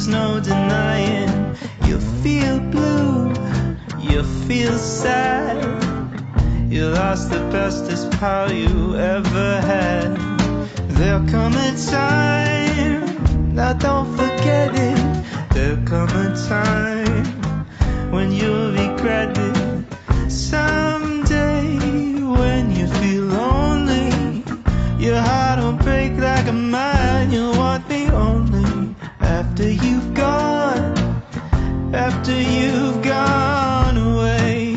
there's no denying. You feel blue, you feel sad. You lost the bestest pal you ever had. There'll come a time, now don't forget it. There'll come a time when you'll regret it. Someday when you feel lonely, your heart will break like a mine. You'll want me only after you've gone, after you've gone away.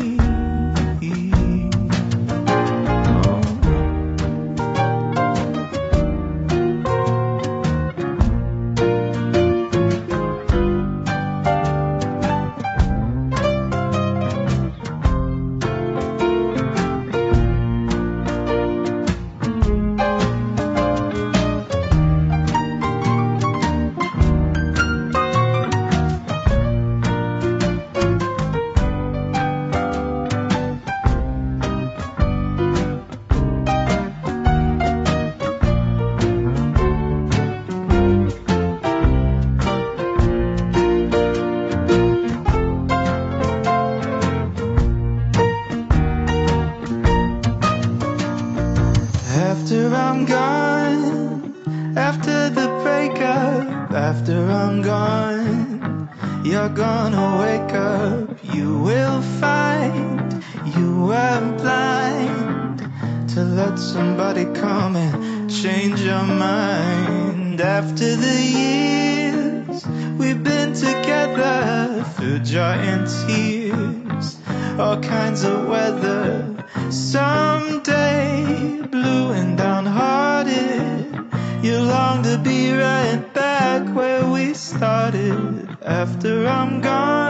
After I'm gone, after the breakup, after I'm gone, you're gonna wake up. You will find you were blind to let somebody come and change your mind. After the years we've been together, through joy and tears, all kinds of weather. Someday, blue and downhearted, you long to be right back where we started. After I'm gone,